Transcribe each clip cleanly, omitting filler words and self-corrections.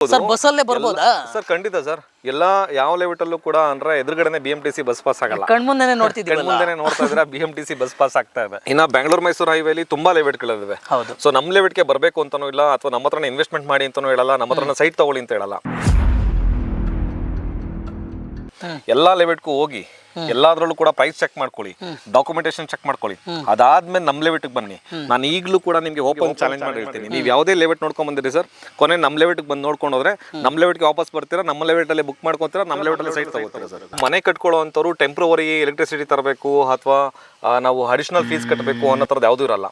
Sir ಬಸ್ಸಲ್ಲೇ ಬರ್ಬೋದಾ sir? ಖಂಡಿತ sir. ಎಲ್ಲ ಯಾವ ಲೆವೆಟ್ ಅಲ್ಲೂ ಕೂಡ ಅಂದ್ರೆ ಎದುರುಗಡೆನೆ BMTC ಬಸ್ ಪಾಸ್ ಆಗಲ್ಲ. ಕಣ್ಮುಂದೆನೆ ನೋಡ್ತಿದ್ದೀವಿ, ಕಣ್ಮುಂದೆನೆ ನೋಡ್ತಾ ಇದ್ರೆ BMTC ಬಸ್ ಪಾಸ್ ಆಗ್ತಾ ಇದೆ. ಇನ್ನ ಬೆಂಗಳೂರು ಮೈಸೂರು ಹೈವೇಲಿ ತುಂಬಾ ಲೆವೆಟ್ಗಳಿವೆ. ಹೌದು. ಸೊ ನಮ್ಮ ಲೆವೆಟ್ಗೆ ಬರಬೇಕು ಅಂತಾನೂ ಇಲ್ಲ, ಅಥವಾ ನಮ್ಮ ಹತ್ರನೇ ಇನ್ವೆಸ್ಟ್ಮೆಂಟ್ ಮಾಡಿ ಅಂತಾನೂ ಹೇಳಲ್ಲ, ನಮ್ಮ ಹತ್ರನೇ ಸೈಟ್ ತಗೊಳ್ಳಿ ಅಂತ ಹೇಳಲ್ಲ. ಎಲ್ಲಾ ಲೆವೆಟ್ಗೂ ಹೋಗಿ ಎಲ್ಲಾದ್ರಲ್ಲೂ ಕೂಡ ಪ್ರೈಸ್ ಚೆಕ್ ಮಾಡ್ಕೊಳ್ಳಿ, ಡಾಕ್ಯುಮೆಂಟೇಶನ್ ಚೆಕ್ ಮಾಡ್ಕೊಳ್ಳಿ. ಅದಾದ್ಮೇಲೆ ನಮ್ ಲೆವೆಟ್ ಬನ್ನಿ. ನಾನು ಈಗಲೂ ಕೂಡ ನಿಮ್ಗೆ ಓಪನ್ ಚಾಲೆಂಜ್ ಮಾಡಿ ಹೇಳ್ತೀನಿ, ನೀವು ಯಾವುದೇ ಲೆವೆಟ್ ನೋಡ್ಕೊಂಡ್ ಬಂದಿರಿ ಸರ್, ಕೊನೆ ನಮ್ ಲೆವೆಟ್ ಬಂದು ನೋಡ್ಕೊಂಡು ಹೋದ್ರೆ ನಮ್ ಲೆವೆಟ್ಗೆ ವಾಪಸ್ ಬರ್ತೀರಾ, ನಮ್ಮ ಲೆವೆಟ್ ಅಲ್ಲಿ ಬುಕ್ ಮಾಡ್ಕೊತೀರಾ, ನಮ್ಮ ಲೆವೆಟ್ ಅಲ್ಲಿ ಸೈಟ್ ತಗೋತೀರಾ ಸರ್. ಮನೆ ಕಟ್ಕೊಳ್ಳೋವಂಥವ್ರು ಟೆಂಪ್ರವರಿ ಎಲೆಕ್ಟ್ರಿಸಿಟಿ ತರಬೇಕು ಅಥವಾ ನಾವು ಅಡಿಷನಲ್ ಫೀಸ್ ಕಟ್ಟಬೇಕು ಅನ್ನೋ ಥರದ್ದು ಯಾವುದೂ ಇರಲ್ಲ.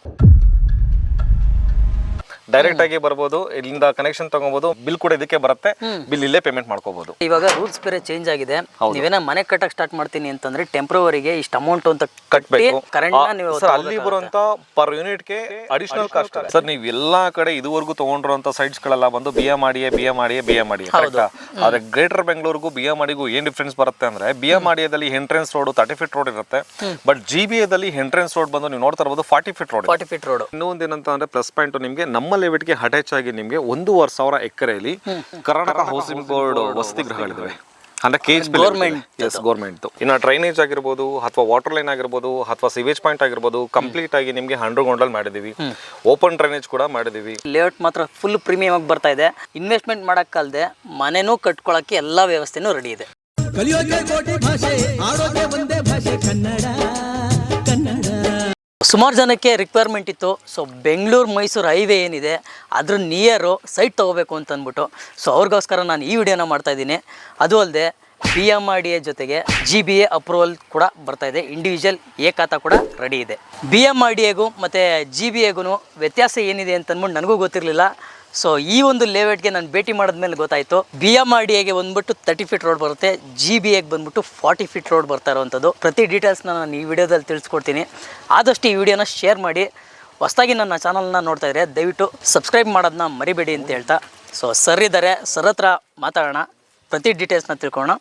ಡೈರೆಕ್ಟ್ ಆಗಿ ಬರ್ಬೋದು, ಇಲ್ಲಿಂದ ಕನೆಕ್ಷನ್ ತಗೋಬಹುದು, ಬಿಲ್ ಕೂಡ ಇದಕ್ಕೆ ಬರುತ್ತೆ, ಬಿಲ್ ಇಲ್ಲೇ ಪೇಮೆಂಟ್ ಮಾಡ್ಕೋಬಹುದು. ಇವಾಗ ರೂಲ್ಸ್ ಬೇರೆ ಚೇಂಜ್ ಆಗಿದೆ. ನೀವೇನ ಮನೆ ಕಟ್ಟಕ್ ಸ್ಟಾರ್ಟ್ ಮಾಡ್ತೀನಿ ಅಂತಂದ್ರೆ ಟೆಂಪ್ರವರಿಗೆ ಇಷ್ಟ ಅಮೌಂಟ್ ಅಂತ ಕಟ್ಟಬೇಕು. ಅಲ್ಲಿ ಬರುವಂತ ಪರ್ ಯೂನಿಟ್ ಗೆ ಅಡಿಷನಲ್ ಕಾಸ್ಟ್ ಸರ್. ನೀವು ಎಲ್ಲಾ ಕಡೆ ಇದುವರೆಗೂ ತಗೊಂಡಿರುವಂತ ಸೈಟ್ಸ್ ಗಳೆಲ್ಲ ಬಂದು BMRDA ಆದ್ರೆ ಗ್ರೇಟರ್ ಬೆಂಗಳೂರಿಗೂ BMRDಗೂ ಏನ್ ಡಿಫ್ರೆನ್ಸ್ ಬರುತ್ತೆ ಅಂದ್ರೆ, BMRDAದಲ್ಲಿ ಎಂಟ್ರೆನ್ಸ್ ರೋಡ್ 30 ಫೀಟ್ ರೋಡ್ ಇರುತ್ತೆ, ಬಟ್ GBAದಲ್ಲಿ ಎಂಟ್ರೆನ್ಸ್ ರೋಡ್ ಬಂದು ನೀವು ನೋಡ್ತಾ ಇರಬಹುದು 40 ಫೀಟ್ ರೋಡ್. ಇನ್ನೊಂದು ಏನಂತ ಅಂದ್ರೆ ಪ್ಲಸ್ ಪಾಯಿಂಟ್, ನಿಮ್ಗೆ ನಮ್ಮ ಲೆವೆಟ್ಗೆ ಅಟ್ಯಾಚ್ ಆಗಿ ನಿಮ್ಗೆ 1,500 ಎಕರೆಯಲ್ಲಿ ಕರ್ನಾಟಕ ಹೌಸಿಂಗ್ ಬೋರ್ಡ್ ವಸತಿ ಗೃಹಗಳಿವೆ. ಅಂದ್ರೆ ಗೌರ್ಮೆಂಟ್. ಇನ್ನು ಡ್ರೈನೇಜ್ ಆಗಿರ್ಬೋದು, ಅಥವಾ ವಾಟರ್ ಲೈನ್ ಆಗಿರ್ಬೋದು, ಅಥವಾ ಸಿವೇಜ್ ಪಾಯಿಂಟ್ ಆಗಿರ್ಬೋದು, ಕಂಪ್ಲೀಟ್ ಆಗಿ ನಿಮ್ಗೆ ಅಂಡರ್ಗ್ರೌಂಡ್ ಅಲ್ಲಿ ಮಾಡಿದೀವಿ. ಓಪನ್ ಡ್ರೈನೇಜ್ ಕೂಡ ಮಾಡಿದೀವಿ. ಲೇಔಟ್ ಮಾತ್ರ ಫುಲ್ ಪ್ರೀಮಿಯಂ ಆಗಿ ಬರ್ತಾ ಇದೆ. ಇನ್ವೆಸ್ಟ್ಮೆಂಟ್ ಮಾಡಕ್ಕಲ್ದೆ ಮನೆನೂ ಕಟ್ಕೊಳಕ್ಕೆ ಎಲ್ಲಾ ವ್ಯವಸ್ಥೆನೂ ರೆಡಿ ಇದೆ. ಸುಮಾರು ಜನಕ್ಕೆ ರಿಕ್ವೈರ್ಮೆಂಟ್ ಇತ್ತು. ಸೊ ಬೆಂಗಳೂರು ಮೈಸೂರು ಹೈವೇ ಏನಿದೆ ಅದ್ರ ನಿಯರು ಸೈಟ್ ತೊಗೋಬೇಕು ಅಂತ ಅಂದ್ಬಿಟ್ಟು, ಸೊ ಅವ್ರಿಗೋಸ್ಕರ ನಾನು ಈ ವಿಡಿಯೋನ ಮಾಡ್ತಾ ಇದ್ದೀನಿ. ಅದು ಅಲ್ಲದೆ BMRDA ಜೊತೆಗೆ GBA ಅಪ್ರೂವಲ್ ಕೂಡ ಬರ್ತಾ ಇದೆ. ಇಂಡಿವಿಜುವಲ್ ಖಾತಾ ಕೂಡ ರೆಡಿ ಇದೆ. BMRDAಗೂ ಮತ್ತು GBAಗೂ ವ್ಯತ್ಯಾಸ ಏನಿದೆ ಅಂತ ಅಂದ್ಬಿಟ್ಟು ನನಗೂ ಗೊತ್ತಿರಲಿಲ್ಲ. ಸೊ ಈ ಒಂದು ಲೇಔಟ್ಗೆ ನಾನು ಭೇಟಿ ಮಾಡಿದ್ಮೇಲೆ ಗೊತ್ತಾಯಿತು. BMRDAಗೆ ಬಂದ್ಬಿಟ್ಟು 30 ಫೀಟ್ ರೋಡ್ ಬರುತ್ತೆ, GBAಗೆ ಬಂದ್ಬಿಟ್ಟು 40 ಫೀಟ್ ರೋಡ್ ಬರ್ತಾ ಇರುವಂಥದ್ದು. ಪ್ರತಿ ಡೀಟೇಲ್ಸ್ನ ನಾನು ಈ ವಿಡಿಯೋದಲ್ಲಿ ತಿಳಿಸ್ಕೊಡ್ತೀನಿ. ಆದಷ್ಟು ಈ ವಿಡಿಯೋನ ಶೇರ್ ಮಾಡಿ. ಹೊಸದಾಗಿ ನನ್ನ ಚಾನಲ್ನ ನೋಡ್ತಾ ಇದ್ರೆ ದಯವಿಟ್ಟು ಸಬ್ಸ್ಕ್ರೈಬ್ ಮಾಡೋದನ್ನ ಮರಿಬೇಡಿ ಅಂತ ಹೇಳ್ತಾ, ಸೊ ಸರ್ ಇದ್ದಾರೆ, ಸರ್ ಹತ್ರ ಮಾತಾಡೋಣ, ಪ್ರತಿ ಡೀಟೇಲ್ಸ್ನ ತಿಳ್ಕೊಳ್ಳೋಣ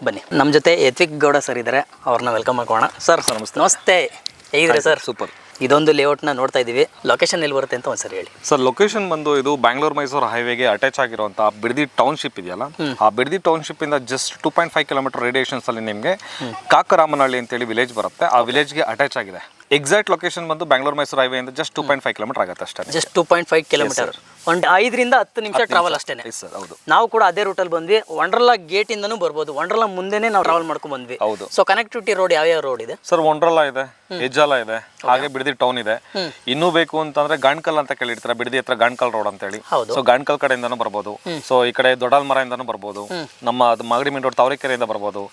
ಬನ್ನಿ. ನಮ್ಮ ಜೊತೆ ಯತ್ವಿಕ್ ಗೌಡ ಸರ್ ಇದ್ದಾರೆ, ಅವ್ರನ್ನ ವೆಲ್ಕಮ್ ಮಾಡ್ಕೋಣ. ಸರ್ ನಮಸ್ತೆ, ಹೇಗಿದ್ರೆ ಸರ್? ಸೂಪರ್. ಇದೊಂದು ಲೇಔಟ್ನ ನೋಡ್ತಾ ಇದ್ದೀವಿ. ಲೊಕೇಶನ್ ಎಲ್ಲಿ ಬರುತ್ತೆ ಅಂತ ಒಂದ್ಸರಿ ಹೇಳಿ ಸರ್. ಲೊಕೇಶನ್ ಬಂದು ಇದು ಬೆಂಗಳೂರು ಮೈಸೂರು ಹೈವೇಗೆ ಅಟ್ಯಾಚ್ ಆಗಿರುವಂತ ಬಿಡದಿ ಟೌನ್ಶಿಪ್ ಇದೆಯಲ್ಲ, ಆ ಬಿಡದಿ ಟೌನ್ಶಿಪ್ ಇಂದ ಜಸ್ಟ್ 2.5 ಕಿಲೋಮೀಟರ್ ರೇಡಿಯೇಷನ್ಸ್ ಅಲ್ಲಿ ನಿಮಗೆ ಕಾಕರಾಮನಹಳ್ಳಿ ಅಂತೇಳಿ ವಿಲೇಜ್ ಬರುತ್ತೆ. ಆ ವಿಲೇಜ್ಗೆ ಅಟ್ಯಾಚ್ ಆಗಿದೆ. ಎಕ್ಸಾಕ್ಟ್ ಲೊಕೇಶನ್ ಬಂದು ಬೆಂಗಳೂರು ಮೈಸೂರು ಹೈವೇ ಇಂದ ಜಸ್ಟ್ 2.5 ಕಿಲೋಮೀಟರ್ ಆಗುತ್ತೆ ಅಷ್ಟೇ. ಜಸ್ಟ್ 2.5 ಕಿಲೋಮೀಟರ್, ಒಂದು 5ರಿಂದ 10 ನಿಮಿಷ ಟ್ರಾವೆಲ್ ಅಷ್ಟೇ. ಹೌದು. ನಾವು ಕೂಡ ಅದೇ ರೂಟಲ್ಲಿ ಬಂದ್ವಿ. ವಂಡರ್ಲಾ ಗೇಟ್ ಇಂದನೂ ಬರ್ಬೋದು, ವಂಡರ್ಲಾ ಮುಂದೆನೆ ನಾವು ಟ್ರಾವೆಲ್ ಮಾಡ್ಕೊಂಡು ಬಂದ್ವಿ. ಹೌದು. ಸೊ ಕನೆಕ್ಟಿವಿಟಿ ರೋಡ್ ಯಾವ ರೋಡ್ ಇದೆ ಸರ್? ವಂಡರ್ಲಾ ಇದೆ, ಹೆಜ್ಜಾಲ ಇದೆ, ಹಾಗೆ ಬಿಡದಿ ಟೌನ್ ಇದೆ. ಇನ್ನೂ ಬೇಕು ಅಂತಂದ್ರೆ ಗಾಣ್ಕಲ್ ಅಂತ ಕೇಳಿರ್ತಾರೆ, ಬಿಡದಿ ಹತ್ರ ಗಾಣ್ಕಲ್ ರೋಡ್ ಅಂತ ಹೇಳಿ. ಸೊ ಗಾಣ್ಕಲ್ ಕಡೆಯಿಂದನೂ ಬರ್ಬೋದು. ಸೊ ಈ ಕಡೆ ದೊಡ್ಡಲ್ಮರ ಇಂದನೂ ಬರ್ಬೋದು, ನಮ್ಮ ಮಾಗಡಿ ಮೇನ್ ರೋಡ್ ತಾವರೆಕೆರೆಯಿಂದ ಬರ್ಬೋದು.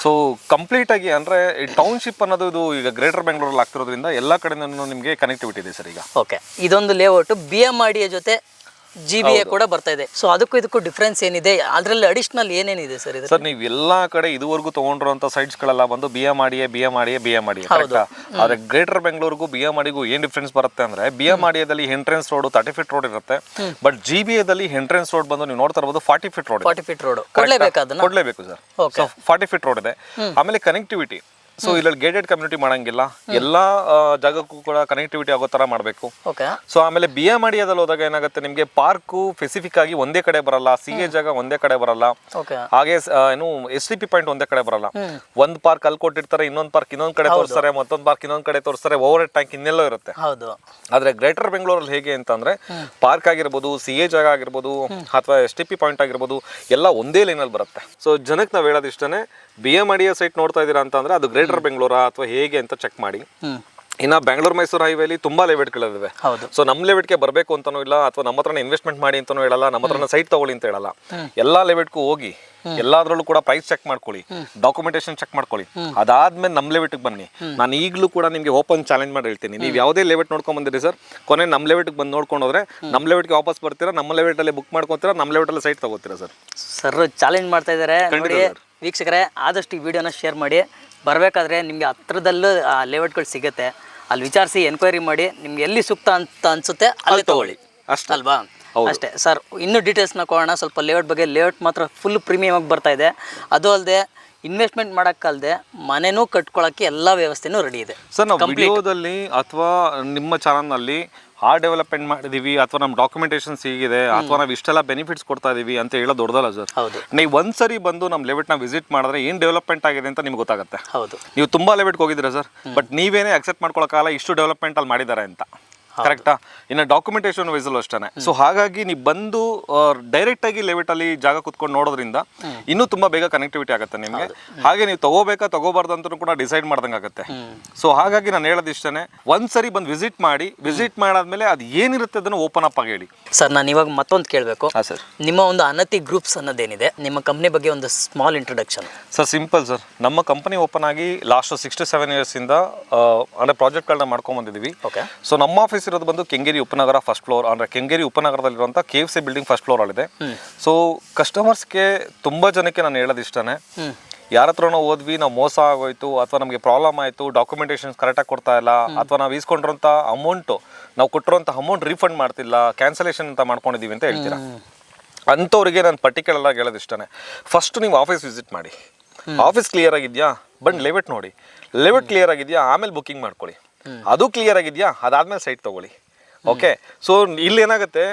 ಸೊ ಕಂಪ್ಲೀಟ್ ಆಗಿ ಅಂದ್ರೆ ಈ ಟೌನ್ಶಿಪ್ ಅನ್ನೋದು ಇದು ಈಗ ಗ್ರೇಟರ್ ಬೆಂಗಳೂರಲ್ಲಿ ಆಗ್ತಿರೋದ್ರಿಂದ ಎಲ್ಲಾ ಕಡೆ ನಿಮಗೆ ಕನೆಕ್ಟಿವಿಟಿ ಇದೆ ಸರ್ ಈಗ. ಓಕೆ, ಇದೊಂದು ಲೇಔಟ್ BMRDA ಜೊತೆ GBA ಕೂಡ ಬರ್ತಾ ಇದೆ. ಸೊ ಅದಕ್ಕೂ ಇದಕ್ಕೂ ಡಿಫ್ರೆನ್ಸ್ ಏನಿದೆ, ಅದರಲ್ಲಿ ಅಡಿಷನಲ್ ಏನೇನಿದೆ ಸರ್? ಇದು ಸರ್, ನೀವು ಎಲ್ಲಾ ಕಡೆ ಇದುವರೆಗೂ ತಗೊಂಡಿರುವಂತ ಸೈಟ್ಸ್ ಗಳೆಲ್ಲ ಬಂದು BMRDA ಕರೆಕ್ಟಾ? ಆದ್ರೆ ಗ್ರೇಟರ್ ಬೆಂಗಳೂರಿಗೂ BMRDಗೂ ಏನ್ ಡಿಫ್ರೆನ್ಸ್ ಬರುತ್ತೆ ಅಂದ್ರೆ, BMRDAದಲ್ಲಿ ಎಂಟ್ರೆನ್ಸ್ ರೋಡ್ 30 ಫೀಟ್ ರೋಡ್ ಇರುತ್ತೆ, ಬಟ್ GBAದಲ್ಲಿ ಎಂಟ್ರೆನ್ಸ್ ರೋಡ್ ಬಂದು ನೀವು ನೋಡ್ತಾ ಇರಬಹುದು 40 ಫೀಟ್ ರೋಡ್. 40 ಫೀಟ್ ರೋಡ್ ಕೊಡ್ಲೇಬೇಕು ಸರ್. 40 ಫೀಟ್ ರೋಡ್ ಇದೆ. ಆಮೇಲೆ ಕನೆಕ್ಟಿವಿಟಿ, ಸೊ ಇಲ್ಲಿ ಗೇಟೆಡ್ ಕಮ್ಯುನಿಟಿ ಮಾಡಂಗಿಲ್ಲ, ಎಲ್ಲಾ ಜಾಗಕ್ಕೂ ಕೂಡ ಕನೆಕ್ಟಿವಿಟಿ ಆಗೋ ತರ ಮಾಡಬೇಕು. ಸೊ ಆಮೇಲೆ BMRDAದಲ್ಲಿ ಹೋದಾಗ ಏನಾಗುತ್ತೆ, ನಿಮ್ಗೆ ಪಾರ್ಕ್ ಸ್ಪೆಸಿಫಿಕ್ ಆಗಿ ಒಂದೇ ಕಡೆ ಬರಲ್ಲ, CA ಜಾಗ ಒಂದೇ ಕಡೆ ಬರಲ್ಲ, ಹಾಗೆ ಏನು STP ಪಾಯಿಂಟ್ ಒಂದೇ ಕಡೆ ಬರಲ್ಲ. ಒಂದ್ ಪಾರ್ಕ್ ಅಲ್ಲಿ ಕೊಟ್ಟಿರ್ತಾರೆ, ಇನ್ನೊಂದ್ ಪಾರ್ಕ್ ಇನ್ನೊಂದ್ ಕಡೆ ತೋರಿಸ್ತಾರೆ, ಮತ್ತೊಂದ್ ಪಾರ್ಕ್ ಇನ್ನೊಂದ್ ಕಡೆ ತೋರಿಸ್ತಾರೆ, ಓವರ್ ಹೆಡ್ ಟ್ಯಾಂಕ್ ಇನ್ನೆಲ್ಲೋ ಇರುತ್ತೆ. ಆದ್ರೆ ಗ್ರೇಟರ್ ಬೆಂಗಳೂರಲ್ಲಿ ಹೇಗೆ ಅಂತಂದ್ರೆ, ಪಾರ್ಕ್ ಆಗಿರ್ಬೋದು, CA ಜಾಗ ಆಗಿರ್ಬೋದು, ಅಥವಾ STP ಪಾಯಿಂಟ್ ಆಗಿರ್ಬೋದು, ಎಲ್ಲ ಒಂದೇ ಲೈನ್ ಅಲ್ಲಿ ಬರುತ್ತೆ. ಸೊ ಜನಕ್ಕೆ ನಾವ್ ಹೇಳೋದಿಷ್ಟೇ, BMRDA ಸೈಟ್ ನೋಡ್ತಾ ಇದೀರಾ ಅಂತಂದ್ರೆ ಅದು ಗ್ರೇಟರ್ ಬೆಂಗಳೂರಾ ಅಥವಾ ಹೇಗೆ ಅಂತ ಚೆಕ್ ಮಾಡಿ. ಇನ್ನ ಬೆಂಗಳೂರು ಮೈಸೂರು ಹೈವೇಲಿ ತುಂಬಾ ಲೆವೆಟ್ಗಳಿವೆ. ಸೊ ನಮ್ ಲೆವೆಟ್ಗೆ ಬರಬೇಕು ಅಂತಾನೂ ಇಲ್ಲ, ಅಥವಾ ನಮ್ಮ ಹತ್ರನೇ ಇನ್ವೆಸ್ಟ್ಮೆಂಟ್ ಮಾಡಿ ಅಂತಾನೂ ಹೇಳಲ್ಲ, ನಮ್ಮ ಹತ್ರನೇ ಸೈಟ್ ತಗೊಳ್ಳಿ ಅಂತ ಹೇಳಲ್ಲ. ಎಲ್ಲಾ ಲೆವೆಟ್ಗೂ ಹೋಗಿ ಎಲ್ಲಾದ್ರಲ್ಲೂ ಕೂಡ ಪ್ರೈಸ್ ಚೆಕ್ ಮಾಡ್ಕೊಳ್ಳಿ, ಡಾಕ್ಯುಮೆಂಟೇಶನ್ ಚೆಕ್ ಮಾಡ್ಕೊಳ್ಳಿ. ಅದಾದ್ಮೇಲೆ ನಮ್ ಲೆವೆಟ್ಗೆ ಬನ್ನಿ. ನಾನು ಈಗಲೂ ಕೂಡ ನಿಮ್ಗೆ ಓಪನ್ ಚಾಲೆಂಜ್ ಮಾಡಿ ಹೇಳ್ತೀನಿ, ನೀವು ಯಾವುದೇ ಲೆವೆಟ್ ನೋಡ್ಕೊಂಡ್ ಬಂದಿರಿ ಸರ್, ಕೊನೆ ನಮ್ ಲೆವೆಟ್ಗೆ ಬಂದು ನೋಡ್ಕೊಂಡು ಹೋದ್ರೆ ನಮ್ ಲೆವೆಟ್ಗೆ ವಾಪಸ್ ಬರ್ತೀರಾ, ನಮ್ಮ ಲೆವೆಟ್ ಅಲ್ಲಿ ಬುಕ್ ಮಾಡ್ಕೊತೀರಾ, ನಮ್ಮ ಲೆವೆಟ್ ಅಲ್ಲಿ ಸೈಟ್ ತಗೋತೀರಾ ಸರ್. ಸರ್ ಚಾಲೆಂಜ್ ಮಾಡ್ತಾ ಇದಾರೆ. ವೀಕ್ಷಕರೇ, ಆದಷ್ಟು ಈ ವಿಡಿಯೋನ ಶೇರ್ ಮಾಡಿ. ಬರಬೇಕಾದ್ರೆ ನಿಮಗೆ ಹತ್ರದಲ್ಲೂ ಲೇಔಟ್ಗಳು ಸಿಗುತ್ತೆ, ಅಲ್ಲಿ ವಿಚಾರಿಸಿ ಎನ್ಕ್ವೈರಿ ಮಾಡಿ, ನಿಮ್ಗೆ ಎಲ್ಲಿ ಸೂಕ್ತ ಅಂತ ಅನ್ಸುತ್ತೆ ಅಲ್ಲಿ ತಗೊಳ್ಳಿ ಅಷ್ಟಲ್ವಾ? ಅಷ್ಟೇ ಸರ್. ಇನ್ನೂ ಡೀಟೇಲ್ಸ್ನ ಕೊಡೋಣ ಸ್ವಲ್ಪ ಲೇಔಟ್ ಬಗ್ಗೆ. ಲೇಔಟ್ ಮಾತ್ರ ಫುಲ್ ಪ್ರೀಮಿಯಂ ಆಗಿ ಬರ್ತಾ ಇದೆ. ಅದು ಅಲ್ಲದೆ ಇನ್ವೆಸ್ಟ್ಮೆಂಟ್ ಮಾಡೋಕ್ಕಲ್ದೆ ಮನೆನೂ ಕಟ್ಕೊಳ್ಳೋಕ್ಕೆ ಎಲ್ಲ ವ್ಯವಸ್ಥೆನೂ ರೆಡಿ ಇದೆ ಸರ್. ನಾವು ವಿಡಿಯೋದಲ್ಲಿ ಅಥವಾ ನಿಮ್ಮ ಚಾನಲ್ನಲ್ಲಿ ಡೆವಲಪ್ಮೆಂಟ್ ಮಾಡಿದೀವಿ ಅಥವಾ ನಮ್ಮ ಡಾಕ್ಯುಮೆಂಟೇಶನ್ಸ್ ಹೀಗಿದೆ ಅಥವಾ ನಾವು ಇಷ್ಟೆಲ್ಲ ಬೆನಿಫಿಟ್ಸ್ ಕೊಡ್ತಾ ಇದೀವಿ ಅಂತ ಹೇಳೋದು ದೊಡ್ಡದಲ್ಲ ಸರ್. ಹೌದು. ನೀವು ಒಂದ್ಸರಿ ಬಂದು ನಮ್ಮ ಲೆವೆಟ್ನ ವಿಸಿಟ್ ಮಾಡಿದ್ರೆ ಏನು ಡೆವಲಪ್ಮೆಂಟ್ ಆಗಿದೆ ಅಂತ ನಿಮ್ಗೆ ಗೊತ್ತಾಗುತ್ತೆ. ಹೌದು. ನೀವು ತುಂಬಾ ಲೆವೆಟ್ಗೆ ಹೋಗಿದ್ದೀರಾ ಸರ್, ಬಟ್ ನೀವೇನೇ ಅಕ್ಸೆಪ್ಟ್ ಮಾಡ್ಕೊಳ್ಳೋಕ್ಕಾಗಲ್ಲ ಇಷ್ಟು ಡೆವಲಪ್ಮೆಂಟ್ ಅಲ್ಲಿ ಮಾಡಿದ್ದಾರೆ ಅಂತ. ಕರೆಕ್ಟಾ? ಇನ್ನು ಡಾಕ್ಯುಮೆಂಟೇಶನ್ ವೈಸಲ್ಲೂ ಅಷ್ಟೇ. ಸೊ ಹಾಗಾಗಿ ನೀವು ಬಂದು ಡೈರೆಕ್ಟ್ ಆಗಿ ಲೆವೆಟ್ ಅಲ್ಲಿ ಜಾಗ ಕುತ್ಕೊಂಡು ನೋಡೋದ್ರಿಂದ ಇನ್ನೂ ತುಂಬಾ ಬೇಗ ಕನೆಕ್ಟಿವಿಟಿ ಆಗುತ್ತೆ ನಿಮಗೆ. ಹಾಗೆ ನೀವು ತಗೋಬಾರ್ದು ಅಂತ ಕೂಡ ಡಿಸೈಡ್ ಮಾಡ್ದಂಗೆ ಆಗುತ್ತೆ. ಸೊ ಹಾಗಾಗಿ ನಾನು ಹೇಳೋದು ಇಷ್ಟೇ, ಒಂದ್ಸರಿ ಬಂದು ವಿಸಿಟ್ ಮಾಡಾದ್ಮೇಲೆ ಅದು ಏನಿರುತ್ತೆ ಅದನ್ನು ಓಪನ್ ಅಪ್ ಆಗಿ ಹೇಳಿ. ಸರ್ ನಾನು ಇವಾಗ ಮತ್ತೊಂದು ಕೇಳಬೇಕು. ಸರ್, ನಿಮ್ಮ ಒಂದು ಅನತಿ ಗ್ರೂಪ್ಸ್ ಅನ್ನೋದೇನಿದೆ, ನಿಮ್ಮ ಕಂಪ್ನಿ ಬಗ್ಗೆ ಒಂದು small introduction. Sir simple sir, ನಮ್ಮ ಕಂಪನಿ ಓಪನ್ ಆಗಿ ಲಾಸ್ಟ್ 6 to 7 years ಇಂದ ಅಂದ್ರೆ ಪ್ರಾಜೆಕ್ಟ್ಗಳನ್ನ ಮಾಡ್ಕೊಂಡ್ ಬಂದಿದ್ದೀವಿ. ಓಕೆ. ಸೊ ನಮ್ಮ ಆಫೀಸ್ ಇರೋದು ಬಂದು ಕೆಂಗೇರಿ ಉಪನಗರ ಫಸ್ಟ್ ಫ್ಲೋರ್, ಅಂದ್ರೆ ಕೆಂಗೇರಿ ಉಪನಗರದಲ್ಲಿರುವಂಥ KFC ಬಿಲ್ಡಿಂಗ್ ಫಸ್ಟ್ ಫ್ಲೋರ್ ಅಲ್ಲಿದೆ. ಸೊ ಕಸ್ಟಮರ್ಸ್ಗೆ ತುಂಬಾ ಜನಕ್ಕೆ ನಾನು ಹೇಳೋದು ಇಷ್ಟನೇ, ಯಾರ ಹತ್ರನೋ ಹೋದ್ವಿ ನಾವು ಮೋಸ ಆಗೋಯ್ತು ಅಥವಾ ನಮಗೆ ಪ್ರಾಬ್ಲಮ್ ಆಯಿತು, ಡಾಕ್ಯುಮೆಂಟೇಶನ್ಸ್ ಕರೆಕ್ಟಾಗಿ ಕೊಡ್ತಾ ಇಲ್ಲ, ಅಥವಾ ನಾವು ಈಸ್ಕೊಂಡಿರೋಂಥ ಅಮೌಂಟು ನಾವು ಕೊಟ್ಟಿರೋಂಥ ಅಮೌಂಟ್ ರೀಫಂಡ್ ಮಾಡ್ತಿಲ್ಲ, ಕ್ಯಾನ್ಸಲೇಷನ್ ಅಂತ ಮಾಡ್ಕೊಂಡಿದ್ದೀವಿ ಅಂತ ಹೇಳ್ತೀರಾ. ಅಂಥವ್ರಿಗೆ ನಾನು ಪರ್ಟಿಕ್ಯುಲರ್ ಆಗಿ ಹೇಳೋದು ಇಷ್ಟನೇ, ಫಸ್ಟ್ ನೀವು ಆಫೀಸ್ ವಿಸಿಟ್ ಮಾಡಿ. ಆಫೀಸ್ ಕ್ಲಿಯರ್ ಆಗಿದೆಯಾ ಬಂದು ಲೆವೆಟ್ ನೋಡಿ, ಲೆವೆಟ್ ಕ್ಲಿಯರ್ ಆಗಿದೆಯಾ ಆಮೇಲೆ ಬುಕ್ಕಿಂಗ್ ಮಾಡ್ಕೊಳ್ಳಿ. ಅದು ಕ್ಲಿಯರ್ ಆಗಿದೆಯಾ ಅದಾದ್ಮೇಲೆ ಸೈಟ್ ತೊಗೊಳ್ಳಿ. ಓಕೆ. ಸೊ ಇಲ್ಲಿ ಏನಾಗುತ್ತೆ,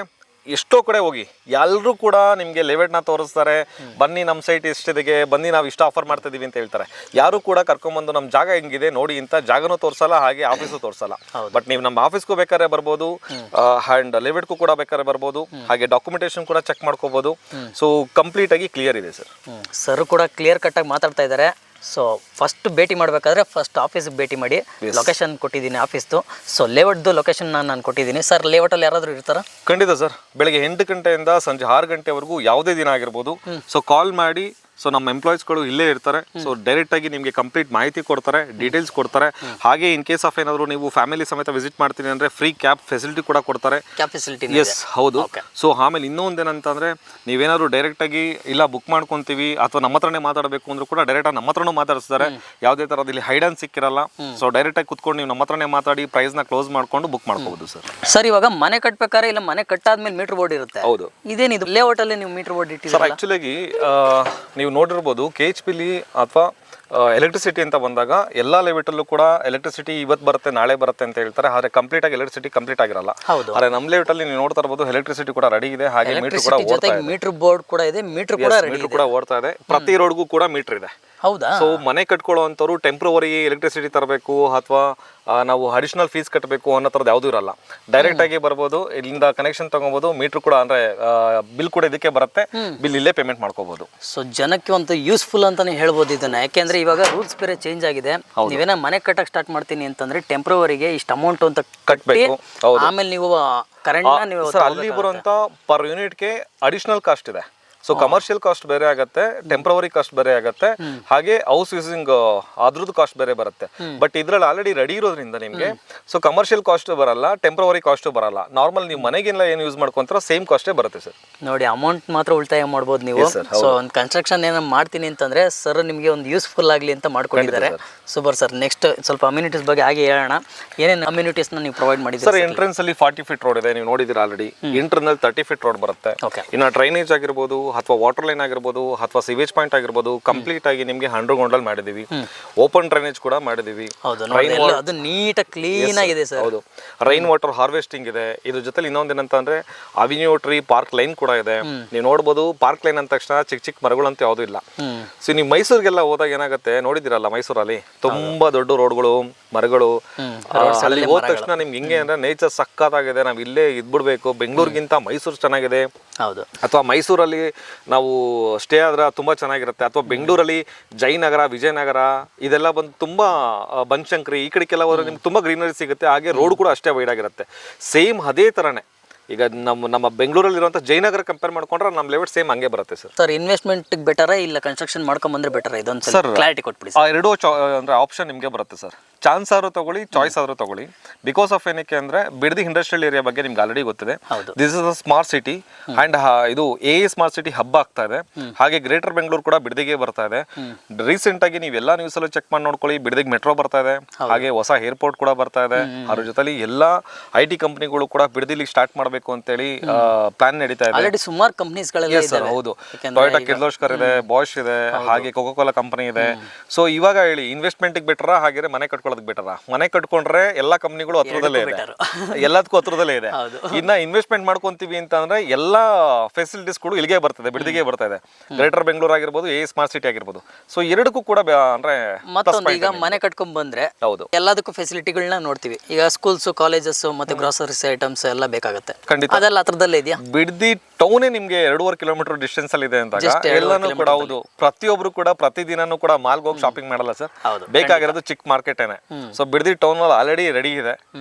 ಎಷ್ಟೋ ಕಡೆ ಹೋಗಿ ಎಲ್ಲರೂ ಕೂಡ ನಿಮಗೆ ಲೆವೆಟ್ನ ತೋರಿಸ್ತಾರೆ, ಬನ್ನಿ ನಮ್ಮ ಸೈಟ್ ಎಷ್ಟಿದೆ, ಬನ್ನಿ ನಾವು ಇಷ್ಟ ಆಫರ್ ಮಾಡ್ತಿದ್ದೀವಿ ಅಂತ ಹೇಳ್ತಾರೆ. ಯಾರು ಕೂಡ ಕರ್ಕೊಂಬಂದು ನಮ್ಮ ಜಾಗ ಹೆಂಗಿದೆ ನೋಡಿ ಅಂತ ಜಾಗನೂ ತೋರಿಸಲ್ಲ, ಹಾಗೆ ಆಫೀಸು ತೋರಿಸಲ್ಲ. ಬಟ್ ನೀವು ನಮ್ಮ ಆಫೀಸ್ಗೂ ಬೇಕಾದ್ರೆ ಬರ್ಬೋದು, ಆ್ಯಂಡ್ ಲೆವೆಟ್ಗೂ ಕೂಡ ಬೇಕಾದ್ರೆ ಬರ್ಬೋದು, ಹಾಗೆ ಡಾಕ್ಯುಮೆಂಟೇಶನ್ ಕೂಡ ಚೆಕ್ ಮಾಡ್ಕೋಬೋದು. ಸೊ ಕಂಪ್ಲೀಟ್ ಆಗಿ ಕ್ಲಿಯರ್ ಇದೆ ಸರ್. ಸರ್ ಕೂಡ ಕ್ಲಿಯರ್ ಕಟ್ಟಾಗಿ ಮಾತಾಡ್ತಾ ಇದ್ದಾರೆ. ಸೊ ಫಸ್ಟ್ ಭೇಟಿ ಮಾಡಬೇಕಾದ್ರೆ ಫಸ್ಟ್ ಆಫೀಸ್ಗೆ ಭೇಟಿ ಮಾಡಿ. ಲೊಕೇಶನ್ ಕೊಟ್ಟಿದ್ದೀನಿ ಆಫೀಸ್ದು. ಸೊ ಲೇಔಟ್ದು ಲೊಕೇಶನ್ ನಾನು ಕೊಟ್ಟಿದ್ದೀನಿ. ಸರ್ ಲೇಔಟಲ್ಲಿ ಯಾರಾದರೂ ಇರ್ತಾರಾ? ಖಂಡಿತ ಸರ್, ಬೆಳಗ್ಗೆ 8 ಗಂಟೆಯಿಂದ ಸಂಜೆ 6 ಗಂಟೆವರೆಗೂ ಯಾವುದೇ ದಿನ ಆಗಿರ್ಬೋದು. ಸೊ ಕಾಲ್ ಮಾಡಿ. ಸೊ ನಮ್ಮ ಎಂಪ್ಲಾಯೀಸ್ಗಳು ಇಲ್ಲೇ ಇರ್ತಾರೆ. ಸೊ ಡೈರೆಕ್ಟ್ ಆಗಿ ನಿಮಗೆ ಕಂಪ್ಲೀಟ್ ಮಾಹಿತಿ ಕೊಡ್ತಾರೆ, ಡೀಟೇಲ್ಸ್ ಕೊಡ್ತಾರೆ. ಹಾಗೆ ಇನ್ ಕೇಸ್ ಆಫ್ ಏನಾದರೂ ನೀವು ಫ್ಯಾಮಿಲಿ ಸಮೇತ ವಿಸಿಟ್ ಮಾಡ್ತೀನಿ ಅಂದರೆ ಫ್ರೀ ಕ್ಯಾಬ್ ಫೆಸಿಲಿಟಿ ಕೂಡ ಕೊಡ್ತಾರೆ. Cab facility? ಎಸ್, ಹೌದು. ಸೊ ಆಮೇಲೆ ಇನ್ನೊಂದು ಏನಂತಂದರೆ, ನೀವೇನಾದರೂ ಡೈರೆಕ್ಟಾಗಿ ಇಲ್ಲ ಬುಕ್ ಮಾಡ್ಕೊತೀವಿ ಅಥವಾ ನಮ್ಮ ಹತ್ರನೇ ಮಾತಾಡಬೇಕು ಅಂದರೂ ಕೂಡ ಡೈರೆಕ್ಟಾಗಿ ನಮ್ಮ ಹತ್ರನೂ ಮಾತಾಡಿಸ್ತಾರೆ. ಯಾವುದೇ ಥರದ್ದು ಇಲ್ಲಿ ಹೈಡ್ ಆ್ಯಂಡ್ ಸಿಕ್ಕಿರಲ್ಲ. ಸೊ ಡೈರೆಕ್ಟಾಗಿ ಕುತ್ಕೊಂಡು ನೀವು ನಮ್ಮ ಹತ್ರನೇ ಮಾತಾಡಿ ಪ್ರೈಸ್ನ ಕ್ಲೋಸ್ ಮಾಡ್ಕೊಂಡು ಬುಕ್ ಮಾಡ್ಕೋಬೋದು ಸರ್. ಸರ್ ಇವಾಗ ಮನೆ ಕಟ್ಬೇಕಾದ್ರೆ ಇಲ್ಲ ಮನೆ ಕಟ್ಟಾದ್ಮೇಲೆ ಮೀಟರ್ ಬೋರ್ಡ್ ಇರುತ್ತೆ. ಹೌದು. ಇದೇನಿದು ಲೇಔಟಲ್ಲಿ ನೀವು ಮೀಟರ್ ಬೋರ್ಡ್ ಇಟ್ಟಿದ್ದೀರಾ? ಸರ್ ಆ್ಯಕ್ಚುಲಾಗಿ ನೀವು ನೋಡಿರ್ಬೋದು KHPಲಿ ಅಥವಾ ಎಲೆಕ್ಟ್ರಿಸಿಟಿ ಅಂತ ಬಂದಾಗ ಎಲ್ಲ ಲೆವೆಟಲ್ಲೂ ಕೂಡ ಎಲೆಕ್ಟ್ರಿಸಿಟಿ ಇವತ್ತು ಬರುತ್ತೆ ನಾಳೆ ಬರುತ್ತೆ ಅಂತ ಹೇಳ್ತಾರೆ. ಆದರೆ ಕಂಪ್ಲೀಟ್ ಆಗಿ ಎಲೆಕ್ಟ್ರಿಸಿಟಿ ಕಂಪ್ಲೀಟ್ ಆಗಿರಲ್ಲ. ಆದರೆ ನಮ್ಮ ಲೆವೆಟಲ್ಲಿ ನೀವು ನೋಡ್ತಾ ಇರ್ಬೋದು ಎಲೆಕ್ಟ್ರಿಸಿಟಿ ಕೂಡ ರೆಡಿ ಇದೆ, ಹಾಗೆ ಮೀಟರ್ ಕೂಡ ಓಡ್ತಾ ಇದೆ. ಮೀಟರ್ ಬೋರ್ಡ್ ಕೂಡ ಇದೆ, ಮೀಟರ್ ಕೂಡ ಓಡ್ತಾ ಇದೆ. ಪ್ರತಿ ರೋಡ್ಗೂ ಕೂಡ ಮೀಟರ್ ಇದೆ. ಹೌದಾ? ಸೊ ಮನೆ ಕಟ್ಕೊಳ್ಳೋವಂಥವ್ರು ಟೆಂಪ್ರವರಿ ಎಲೆಕ್ಟ್ರಿಸಿಟಿ ತರಬೇಕು ಅಥವಾ ನಾವು ಅಡಿಷನಲ್ ಫೀಸ್ ಕಟ್ಟಬೇಕು ಅನ್ನೋ ಥರದ್ದು ಯಾವುದೂ ಇರಲ್ಲ. ಡೈರೆಕ್ಟ್ ಆಗಿ ಬರ್ಬೋದು, ಇಲ್ಲಿಂದ ಕನೆಕ್ಷನ್ ತಗೋಬಹುದು. ಮೀಟರ್ ಕೂಡ ಅಂದ್ರೆ ಬಿಲ್ ಕೂಡ ಇದಕ್ಕೆ ಬರುತ್ತೆ, ಬಿಲ್ ಇಲ್ಲೇ ಪೇಮೆಂಟ್ ಮಾಡ್ಕೋಬಹುದು. ಸೊ ಜನಕ್ಕೆ ಒಂದು ಯೂಸ್ಫುಲ್ ಅಂತಾನೆ ಹೇಳ್ಬೋದು ಇದನ್ನ. ಯಾಕೆಂದ್ರೆ ಇವಾಗ ರೂಲ್ಸ್ ಬೇರೆ ಚೇಂಜ್ ಆಗಿದೆ. ನೀವೇನ ಮನೆ ಕಟ್ಟಕ್ಕೆ ಸ್ಟಾರ್ಟ್ ಮಾಡ್ತೀನಿ ಅಂತಂದ್ರೆ ಟೆಂಪ್ರವರಿಗೆ ಇಷ್ಟು ಅಮೌಂಟ್ ಅಂತ ಕಟ್ಟಬೇಕು. ಆಮೇಲೆ ನೀವು ಕರೆಂಟ್ ಅಲ್ಲಿ ಬರುವಂತ ಪರ್ ಯೂನಿಟ್ಗೆ ಅಡಿಷನಲ್ ಕಾಸ್ಟ್ ಇದೆ. ಸೊ ಕಮರ್ಷಿಯಲ್ ಕಾಸ್ಟ್ ಬೇರೆ ಆಗುತ್ತೆ, ಟೆಂಪ್ರವರಿ ಕಾಸ್ಟ್ ಬೇರೆ ಆಗುತ್ತೆ, ಹಾಗೆ ಹೌಸ್ ಯೂಸಿಂಗ್ ಅದ್ರದ್ದು ಕಾಸ್ಟ್ ಬೇರೆ ಬರುತ್ತೆ. ಬಟ್ ಇದ್ರಲ್ಲಿ ಆಲ್ರೆಡಿ ರೆಡಿ ಇರೋದ್ರಿಂದ ನಿಮಗೆ ಸೊ ಕಮರ್ಷಿಯಲ್ ಕಾಸ್ಟ್ ಬರಲ್ಲ, ಟೆಂಪ್ರವರಿ ಕಾಸ್ಟ್ ಬರಲ್ಲ. ನಾರ್ಮಲ್ ನೀವು ಮನೆಗೆಲ್ಲ ಏನು ಯೂಸ್ ಮಾಡ್ಕೊಂತಾರ ಸೇಮ್ ಕಾಸ್ಟೇ ಬರುತ್ತೆ ಸರ್. ನೋಡಿ ಅಮೌಂಟ್ ಮಾತ್ರ ಉಳಿತಾಯ ಮಾಡ್ಬೋದು ನೀವು. ಸೊ ಒಂದು ಕನ್ಸ್ಟ್ರಕ್ಷನ್ ಏನೋ ಮಾಡ್ತೀನಿ ಅಂತಂದ್ರೆ ಸರ್ ನಿಮಗೆ ಒಂದು ಯೂಸ್ಫುಲ್ ಆಗಲಿ ಅಂತ ಮಾಡ್ಕೊಂಡಿದ್ದಾರೆ. Super sir. ನೆಕ್ಸ್ಟ್ ಸ್ವಲ್ಪ ಅಮ್ಯುನಿಟೀಸ್ ಬಗ್ಗೆ ಹಾಗೆ ಹೇಳೋಣ. ಏನೇನು ಅಮ್ಯುನಿಟೀಸ್ ನೀವು ಪ್ರೊವೈಡ್ ಮಾಡಿದ್ದೀರಿ ಸರ್? ಎಂಟ್ರೆನ್ಸ್ ಅಲ್ಲಿ 40 feet ರೋಡ್ ಇದೆ, ನೀವು ನೋಡಿದಿರ ಆಲ್ರೆಡಿ. ಇಂಟರ್ನಲ್ 30 feet ರೋಡ್ ಬರುತ್ತೆ. ಇನ್ನು ಡ್ರೈನೇಜ್ ಆಗಿರ್ಬೋದು ಅಥವಾ ವಾಟರ್ ಲೈನ್ ಆಗಿರ್ಬೋದು ಅಥವಾ ಸಿವೇಜ್ ಪಾಯಿಂಟ್ ಆಗಿರ್ಬೋದು ಕಂಪ್ಲೀಟ್ ಆಗಿ ನಿಮಗೆ ಅಂಡರ್ಗ್ರೌಂಡ್ ಮಾಡಿದೀವಿ. ಓಪನ್ ಡ್ರೈನೇಜ್ ಕೂಡ ಮಾಡಿದೀವಿ. ಅದು ನೀಟ್ ಕ್ಲೀನ್ ಆಗಿದೆ ಸರ್. ಹೌದು. ರೈನ್ ವಾಟರ್ ಹಾರ್ವೆಸ್ಟಿಂಗ್ ಇದೆ. ಇದ್ರ ಜೊತೆ ಇನ್ನೊಂದು ಏನಂತಂದ್ರೆ ಅವಿನ್ಯೂ ಟ್ರೀ ಪಾರ್ಕ್ ಲೈನ್ ಕೂಡ ಇದೆ. ನೀವು ನೋಡ್ಬೋದು, ಪಾರ್ಕ್ ಲೈನ್ ಅಂದ ತಕ್ಷಣ ಚಿಕ್ಕ ಚಿಕ್ಕ ಮರಗಳಂತ ಯಾವುದೂ ಇಲ್ಲ. ಸೊ ನೀವು ಮೈಸೂರಿಗೆಲ್ಲ ಹೋದಾಗ ಏನಾಗುತ್ತೆ ನೋಡಿದಿರಲ್ಲ, ಮೈಸೂರಲ್ಲಿ ತುಂಬಾ ದೊಡ್ಡ ರೋಡ್ಗಳು, ಮರಗಳು. ಅಲ್ಲಿ ಹೋದ ತಕ್ಷಣ ನಿಮ್ಗೆ ಹಿಂಗೆ ಅಂದ್ರೆ ನೇಚರ್ ಸಕ್ಕತ್ತಾಗಿದೆ, ನಾವ್ ಇಲ್ಲೇ ಇದ್ಬಿಡ್ಬೇಕು, ಬೆಂಗಳೂರಿಗಿಂತ ಮೈಸೂರು ಚೆನ್ನಾಗಿದೆ. ಹೌದು. ಅಥವಾ ಮೈಸೂರಲ್ಲಿ ನಾವು ಸ್ಟೇ ಆದ್ರೆ ತುಂಬಾ ಚೆನ್ನಾಗಿರುತ್ತೆ. ಅಥವಾ ಬೆಂಗಳೂರಲ್ಲಿ ಜಯನಗರ, ವಿಜಯನಗರ ಇದೆಲ್ಲ ಬಂದು ತುಂಬಾ ಬನಶಂಕರಿ ಈ ಕಡೆಗೆಲ್ಲ ಹೋದ್ರೆ ನಿಮ್ಗೆ ತುಂಬಾ ಗ್ರೀನರಿ ಸಿಗುತ್ತೆ. ಹಾಗೆ ರೋಡ್ ಕೂಡ ಅಷ್ಟೇ ವೈಡ್ ಆಗಿರುತ್ತೆ. ಸೇಮ್ ಅದೇ ತರನೇ ಈಗ ನಮ್ಮ ಬೆಂಗಳೂರಲ್ಲಿ ಇರುವಂತ ಜಯನಗರ ಕಂಪೇರ್ ಮಾಡ್ಕೊಂಡ್ರೆ ನಮ್ಮ ಲೆವೆಟ್ ಸೇಮ್ ಹಂಗೆ ಬರುತ್ತೆ ಸರ್. ಸರ್ ಇನ್ವೆಸ್ಟ್ಮೆಂಟ್ ಬೆಟರ್ ಇಲ್ಲ ಕನ್ಸ್ಟ್ರಕ್ಷನ್ ಮಾಡ್ಕೊಂಡ್ ಬಂದ್ರೆ ಬೆಟರ್? ಇದೊಂದು ಸರ್ ಕ್ಲಾರಿಟಿ ಕೊಟ್ಬಿಡಿ. ಆ ಎರಡು ಅಂದ್ರೆ ಆಪ್ಷನ್ ನಿಮಗೆ ಬರುತ್ತೆ ಸರ್. ಚಾನ್ಸ್ ಆದ್ರೂ ತಗೊಳ್ಳಿ, ಚಾಯ್ಸ್ ಆದ್ರೂ ತಗೊಳ್ಳಿ. ಬಿಕಾಸ್ ಆಫ್ ಏನಕ್ಕೆ ಅಂದ್ರೆ ಬಿಡದಿ ಇಂಡಸ್ಟ್ರಿಯಲ್ ಏರಿಯಾ ಬಗ್ಗೆ ನಿಮ್ಗೆ ಆಲ್ರೆಡಿ ಗೊತ್ತಿದೆ. This is a smart city and ಇದು ಸ್ಮಾರ್ಟ್ ಸಿಟಿ ಹಬ್ಬ ಆಗ್ತಾ ಇದೆ. ಹಾಗೆ ಗ್ರೇಟರ್ ಬೆಂಗಳೂರು ಕೂಡ ಬಿಡದಿಗೆ ಬರ್ತಾ ಇದೆ. ರೀಸೆಂಟ್ ಆಗಿ ನೀವೆಲ್ಲ ನ್ಯೂಸ್ ಅಲ್ಲೂ ಚೆಕ್ ಮಾಡಿ ನೋಡ್ಕೊಳ್ಳಿ, ಬಿಡದಿಗೆ ಮೆಟ್ರೋ ಬರ್ತಾ ಇದೆ, ಹಾಗೆ ಹೊಸ ಏರ್ಪೋರ್ಟ್ ಕೂಡ ಬರ್ತಾ ಇದೆ. ಅದ್ರ ಜೊತೆಲಿ ಎಲ್ಲಾ IT ಕಂಪನಿಗಳು ಕೂಡ ಬಿಡದಿಲಿ ಸ್ಟಾರ್ಟ್ ಮಾಡಬೇಕು ಅಂತೇಳಿ ಪ್ಲಾನ್ ನಡೀತಾ ಇದೆ. ಆಲ್ರೆಡಿ ಸುಮಾರು ಕಂಪನೀಸ್ಗಳೆಲ್ಲ ಇದೆ. ಹೌದು, ಟೊಯೋಟಾ ಕಿರ್ಲೋಸ್ಕರ್ ಇದೆ, ಬಾಷ್ ಇದೆ, ಹಾಗೆ ಕೋಕೋ ಕೋಲಾ ಕಂಪನಿ ಇದೆ. ಸೊ ಇವಾಗ ಹೇಳಿ, ಇನ್ವೆಸ್ಟ್ಮೆಂಟ್ ಬೆಟರ್ ಹಾಗೆ ಮನೆ ಕಟ್ಕೊಳ್ಳೋದು ಕಟ್ಕೊಳ್ಳೋದಕ್ಕೆ ಬೆಟರ? ಮನೆ ಕಟ್ಕೊಂಡ್ರೆ ಎಲ್ಲಾ ಕಂಪ್ನಿಗಳು ಹತ್ರದಲ್ಲೇ ಇದೆ, ಎಲ್ಲದಕ್ಕೂ ಹತ್ರದಲ್ಲೇ ಇದೆ. ಇನ್ನ ಇನ್ವೆಸ್ಟ್ಮೆಂಟ್ ಮಾಡ್ಕೊಂತೀವಿ ಅಂತ ಅಂದ್ರೆ ಎಲ್ಲಾ ಫೆಸಿಲಿಟೀಸ್ ಕೂಡ ಇಲ್ಲಿಗೆ ಬರ್ತದೆ, ಬಿಡದಿಗೆ ಬರ್ತಾ ಇದೆ. ಗ್ರೇಟರ್ ಬೆಂಗಳೂರು ಆಗಿರ್ಬೋದು, ಸ್ಮಾರ್ಟ್ ಸಿಟಿ ಆಗಿರ್ಬೋದು. ಸೊ ಎರಡಕ್ಕೂ ಕೂಡ ಅಂದ್ರೆ ಮತ್ತೊಂದು, ಈಗ ಮನೆ ಕಟ್ಕೊಂಡ್ ಬಂದ್ರೆ ಹೌದು ಎಲ್ಲದಕ್ಕೂ ಫೆಸಿಲಿಟಿಗಳನ್ನ ನೋಡ್ತೀವಿ. ಈಗ ಸ್ಕೂಲ್ಸ್, ಕಾಲೇಜಸ್ ಮತ್ತೆ ಗ್ರಾಸರೀಸ್ ಐಟಮ್ಸ್ ಎಲ್ಲ ಬೇಕಾಗುತ್ತೆ. ಖಂಡಿತ ಅದೆಲ್ಲ ಹತ್ರದಲ್ಲೇ ಇದೆಯಾ? ಬಿಡದಿ ಟೌನೇ ನಿಮ್ಗೆ 2.5 ಕಿಲೋಮೀಟರ್ ಡಿಸ್ಟೆನ್ಸ್ ಅಲ್ಲಿ ಇದೆ ಅಂದಾಗ ಎಲ್ಲಾನು ಕೂಡ ಹೌದು. ಪ್ರತಿಯೊಬ್ರು ಕೂಡ ಪ್ರತಿದಿನನೂ ಕೂಡ ಮಾಲ್ಗೆ ಹೋಗಿ ಶಾಪಿಂಗ್ ಮಾಡಲ್ಲ ಸರ್, ಬೇಕಾಗಿರೋದು ಚಿಕ್ಕ ಮಾರ್ಕೆಟ್ ಏನೆ. ಸೊ ಬಿಡದಿ ಟೌನ್ ಅಲ್ಲಿ ಆಲ್ರೆಡಿ ರೆಡಿ ಇದೆ.